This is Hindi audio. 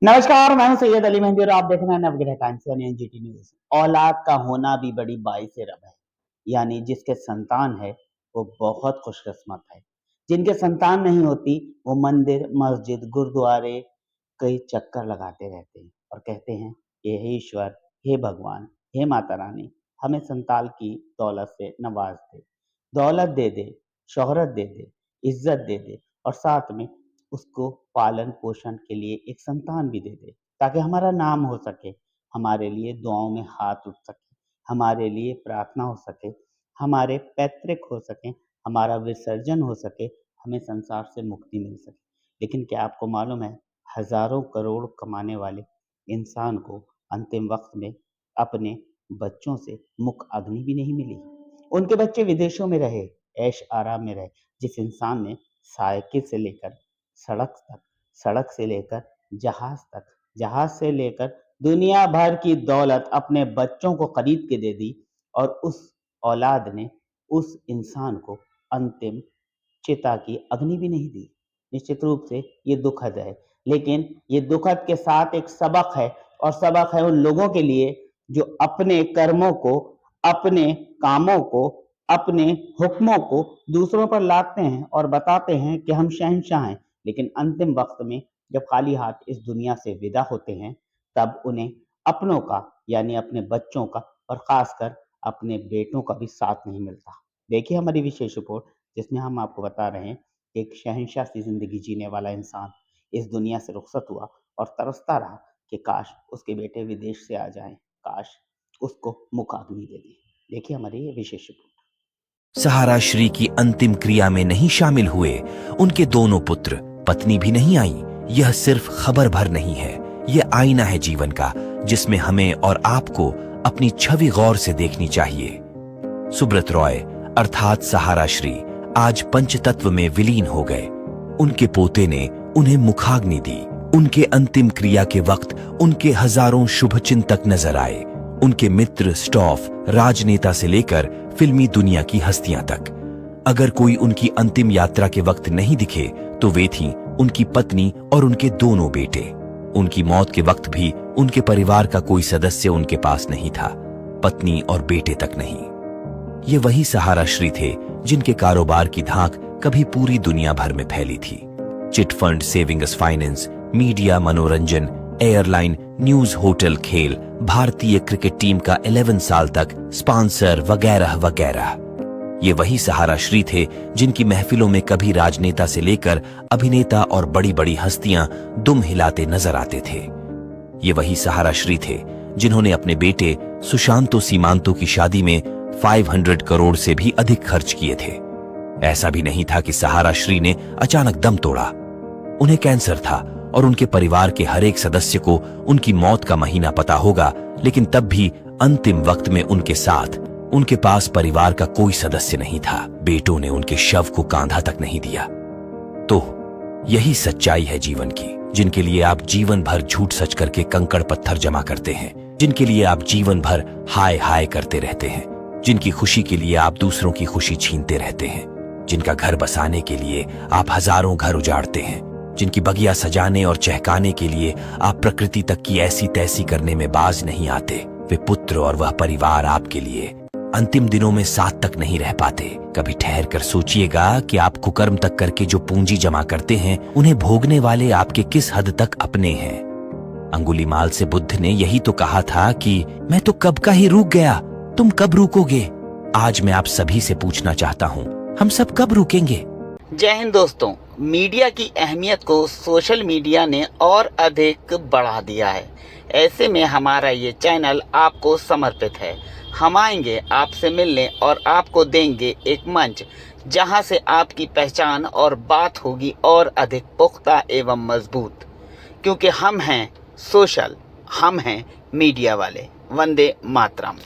नमस्कार, मैं हूं सैयद अली मेहंदी और आप देख रहे हैं नवग्रह टाइम्स यानी एनजीटी न्यूज। औलाद का होना भी बड़ी बाइस रब है, यानी जिसके संतान है वो बहुत खुशकिस्मत है। जिनके संतान नहीं होती वो मंदिर, मस्जिद, गुरुद्वारे कई चक्कर लगाते रहते हैं और कहते हैं कि हे ईश्वर, हे भगवान, हे माता रानी, हमें संतान की दौलत से नवाज दे, दौलत दे दे, शोहरत दे दे, इज्जत दे दे और साथ में उसको पालन पोषण के लिए एक संतान भी दे दे, ताकि हमारा नाम हो सके, हमारे लिए दुआओं में हाथ उठ सके, हमारे लिए प्रार्थना हो सके, हमारे पैतृक हो सके, हमारा विसर्जन हो सके, हमें संसार से मुक्ति मिल सके। लेकिन क्या आपको मालूम है, हजारों करोड़ कमाने वाले इंसान को अंतिम वक्त में अपने बच्चों से मुख अग्नि भी नहीं मिली। उनके बच्चे विदेशों में रहे, ऐश आराम में रहे। जिस इंसान ने साइकिल से लेकर सड़क तक, सड़क से लेकर जहाज तक, जहाज से लेकर दुनिया भर की दौलत अपने बच्चों को खरीद के दे दी और उस औलाद ने उस इंसान को अंतिम चिता की अग्नि भी नहीं दी। निश्चित रूप से ये दुखद है, लेकिन ये दुखद के साथ एक सबक है और सबक है उन लोगों के लिए जो अपने कर्मों को, अपने कामों को, अपने हुक्मों को दूसरों पर लादते हैं और बताते हैं कि हम शहंशाह हैं, लेकिन अंतिम वक्त में जब खाली हाथ इस दुनिया से विदा होते हैं तब उन्हें अपनों का यानी अपने बच्चों का और खासकर अपने बेटों का भी साथ नहीं मिलता। देखिए हमारी विशेष रिपोर्ट, जिसमें हम आपको बता रहे हैं कि एक शहंशाह सी जिंदगी जीने वाला इंसान इस दुनिया से रुखसत हुआ और तरसता रहा कि काश उसके बेटे विदेश से आ जाएं, काश उसको मुखाग्नि दे दी। देखिए हमारी ये विशेष रिपोर्ट। सहारा श्री की अंतिम क्रिया में नहीं शामिल हुए उनके दोनों पुत्र, पत्नी भी नहीं आई। यह सिर्फ खबर भर नहीं है, यह आईना है जीवन का, जिसमें हमें और आपको अपनी छवि गौर से देखनी चाहिए। सुब्रत रॉय अर्थात सहारा श्री आज पंचतत्व में विलीन हो गए। उनके पोते ने उन्हें मुखाग्नि दी। उनके अंतिम क्रिया के वक्त उनके हजारों शुभचिंतक नजर आए। उनके मित्र, स्टॉफ, राजनेता से लेकर फिल्मी दुनिया की हस्तियां तक। अगर कोई उनकी अंतिम यात्रा के वक्त नहीं दिखे तो वे थीं उनकी पत्नी और उनके दोनों बेटे। उनकी मौत के वक्त भी उनके परिवार का कोई सदस्य उनके पास नहीं था, पत्नी और बेटे तक नहीं। ये वही सहारा श्री थे जिनके कारोबार की धाक कभी पूरी दुनिया भर में फैली थी। चिटफंड, सेविंग्स फाइनेंस, मीडिया, मनोरंजन, एयरलाइन, न्यूज, होटल, खेल, भारतीय क्रिकेट टीम का 11 साल तक स्पॉन्सर वगैरह वगैरह। ये वही सहारा श्री थे जिनकी महफिलों में कभी राजनेता से लेकर अभिनेता और बड़ी बड़ी हस्तियां दुम हिलाते नजर आते थे। ये वही सहारा श्री थे जिन्होंने अपने बेटे सुशांतो सीमांतो की शादी में 500 करोड़ से भी अधिक खर्च किए थे। ऐसा भी नहीं था कि सहारा श्री ने अचानक दम तोड़ा। उन्हें कैंसर था और उनके परिवार के हर एक सदस्य को उनकी मौत का महीना पता होगा, लेकिन तब भी अंतिम वक्त में उनके साथ उनके पास परिवार का कोई सदस्य नहीं था। बेटों ने उनके शव को कांधा तक नहीं दिया। तो यही सच्चाई है जीवन की, जिनके लिए आप जीवन भर झूठ सच करके कंकड़ पत्थर जमा करते हैं, जिनके लिए आप जीवन भर हाय हाय करते रहते हैं, जिनकी खुशी के लिए आप दूसरों की खुशी छीनते रहते हैं, जिनका घर बसाने के लिए आप हजारों घर उजाड़ते हैं, जिनकी बगिया सजाने और चहकाने के लिए आप प्रकृति तक की ऐसी तैसी करने में बाज नहीं आते। वे पुत्र और वह परिवार आपके लिए अंतिम दिनों में साथ तक नहीं रह पाते। कभी ठहर कर सोचिएगा कि आप कुकर्म तक करके जो पूंजी जमा करते हैं, उन्हें भोगने वाले आपके किस हद तक अपने हैं। अंगुलीमाल से बुद्ध ने यही तो कहा था कि मैं तो कब का ही रुक गया, तुम कब रुकोगे। आज मैं आप सभी से पूछना चाहता हूँ, हम सब कब रुकेंगे। जय हिंद दोस्तों। मीडिया की अहमियत को सोशल मीडिया ने और अधिक बढ़ा दिया है। ऐसे में हमारा ये चैनल आपको समर्पित है। हम आएंगे आपसे मिलने और आपको देंगे एक मंच, जहां से आपकी पहचान और बात होगी और अधिक पुख्ता एवं मजबूत, क्योंकि हम हैं सोशल, हम हैं मीडिया वाले। वंदे मातरम।